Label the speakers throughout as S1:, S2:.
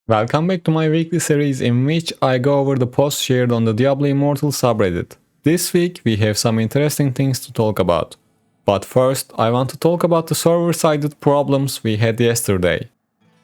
S1: Welcome back to my weekly series in which I go over the posts shared on the Diablo Immortal subreddit. This week we have some interesting things to talk about. But first, I want to talk about the server-sided problems we had yesterday.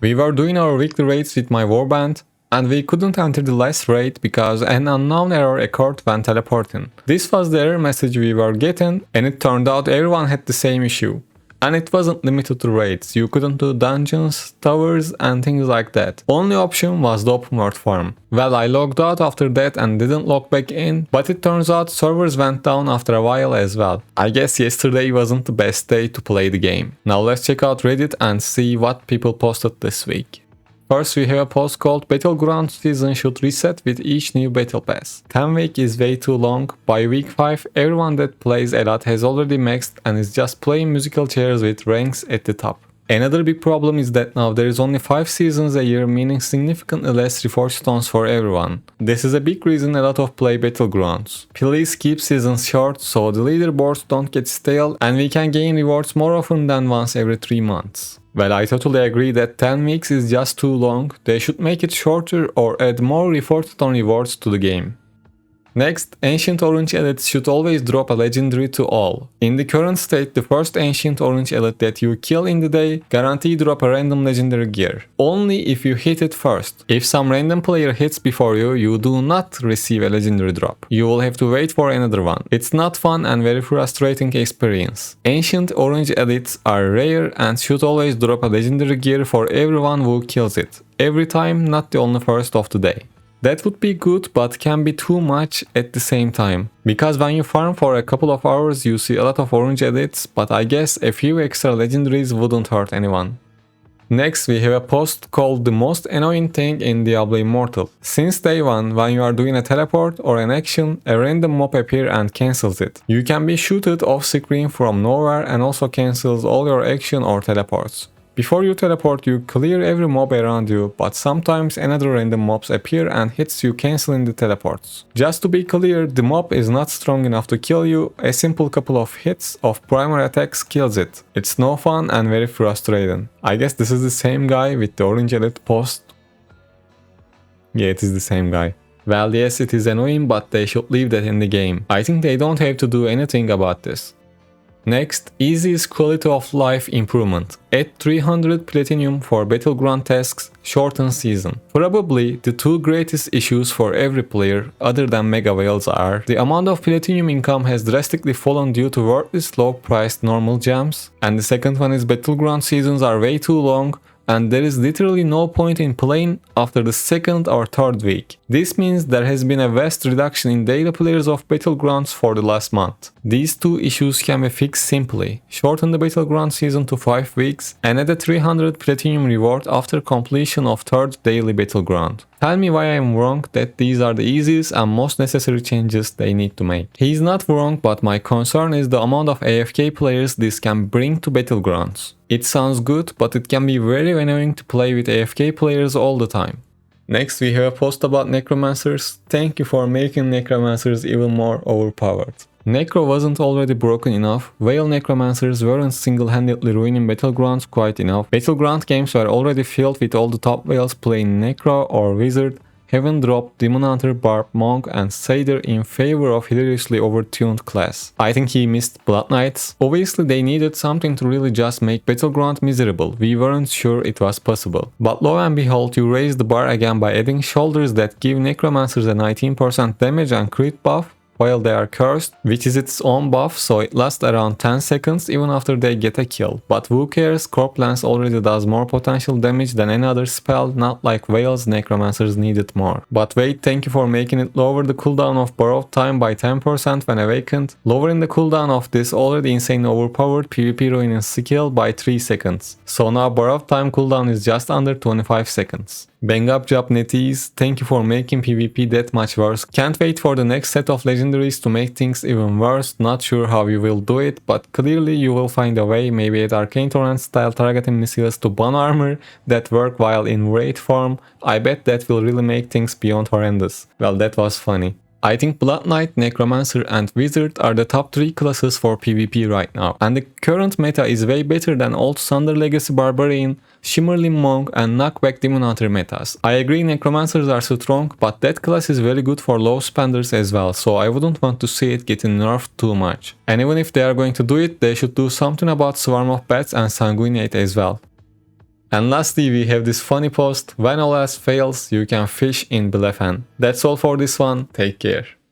S1: We were doing our weekly raids with my warband, and we couldn't enter the last raid because an unknown error occurred when teleporting. This was the error message we were getting, and it turned out everyone had the same issue. And it wasn't limited to raids, you couldn't do dungeons, towers and things like that. Only option was the open world farm. Well, I logged out after that and didn't log back in, but it turns out servers went down after a while as well. I guess yesterday wasn't the best day to play the game. Now let's check out Reddit and see what people posted this week. First, we have a post called Battleground season should reset with each new battle pass. 10 week is way too long. By week 5, everyone that plays a lot has already maxed and is just playing musical chairs with ranks at the top. Another big problem is that now there is only 5 seasons a year, meaning significantly less reforged stones for everyone. This is a big reason a lot of play Battlegrounds. Please keep seasons short so the leaderboards don't get stale and we can gain rewards more often than once every 3 months. Well, I totally agree that 10 weeks is just too long. They should make it shorter or add more reforged stone rewards to the game. Next, Ancient Orange Elites should always drop a legendary to all. In the current state, the first Ancient Orange Elite that you kill in the day guarantee drop a random legendary gear. Only if you hit it first. If some random player hits before you, you do not receive a legendary drop. You will have to wait for another one. It's not fun and very frustrating experience. Ancient Orange Elites are rare and should always drop a legendary gear for everyone who kills it. Every time, not the only first of the day. That would be good, but can be too much at the same time. Because when you farm for a couple of hours you see a lot of orange edits, but I guess a few extra legendaries wouldn't hurt anyone. Next, we have a post called the most annoying thing in Diablo Immortal. Since day 1, when you are doing a teleport or an action, a random mob appears and cancels it. You can be shooted off screen from nowhere and also cancels all your action or teleports. Before you teleport, you clear every mob around you, but sometimes another random mobs appear and hits you, cancelling the teleports. Just to be clear, the mob is not strong enough to kill you, a simple couple of hits of primary attacks kills it. It's no fun and very frustrating. I guess this is the same guy with the orange elite post. Yeah, it is the same guy. Well, yes, it is annoying, but they should leave that in the game. I think they don't have to do anything about this. Next, easiest quality of life improvement. Add 300 platinum for Battleground tasks, shorten season. Probably the two greatest issues for every player, other than mega whales, are the amount of platinum income has drastically fallen due to worthless low priced normal gems, and the second one is Battleground seasons are way too long, and there is literally no point in playing after the second or third week. This means there has been a vast reduction in daily players of Battlegrounds for the last month. These two issues can be fixed simply. Shorten the Battleground season to 5 weeks and add a 300 platinum reward after completion of third daily Battleground. Tell me why I am wrong that these are the easiest and most necessary changes they need to make. He's not wrong, but my concern is the amount of AFK players this can bring to Battlegrounds. It sounds good, but it can be very annoying to play with AFK players all the time. Next, we have a post about Necromancers. Thank you for making Necromancers even more overpowered. Necro wasn't already broken enough, Whale Necromancers weren't single-handedly ruining Battlegrounds quite enough. Battleground games were already filled with all the top whales playing Necro or Wizard, Heaven dropped Demon Hunter, Barb, Monk and Satyr in favor of hilariously overtuned class. I think he missed Blood Knights. Obviously they needed something to really just make Battleground miserable. We weren't sure it was possible. But lo and behold, you raise the bar again by adding shoulders that give Necromancers a 19% damage and crit buff, while they are cursed, which is its own buff, so it lasts around 10 seconds even after they get a kill. But who cares, Corp Lance already does more potential damage than any other spell, not like Whales, Necromancers needed more. But wait, thank you for making it lower the cooldown of borrowed time by 10% when awakened, lowering the cooldown of this already insanely overpowered PvP ruining skill by 3 seconds. So now borrowed time cooldown is just under 25 seconds. Bang up job Netties, thank you for making PvP that much worse. Can't wait for the next set of legendaries to make things even worse. Not sure how you will do it, but clearly you will find a way, maybe at Arcane Torrent style targeting missiles to bone armor that work while in raid form. I bet that will really make things beyond horrendous. Well, that was funny. I think Blood Knight, Necromancer and Wizard are the top 3 classes for PvP right now, and the current meta is way better than old Thunder Legacy Barbarian, Shimmerling Monk and Knockback Demon Hunter metas. I agree Necromancers are strong, but that class is very good for low spenders as well, so I wouldn't want to see it getting nerfed too much. And even if they are going to do it, they should do something about Swarm of Bats and Sanguinate as well. And lastly, we have this funny post: when all else fails, you can fish in Blefen. That's all for this one, take care.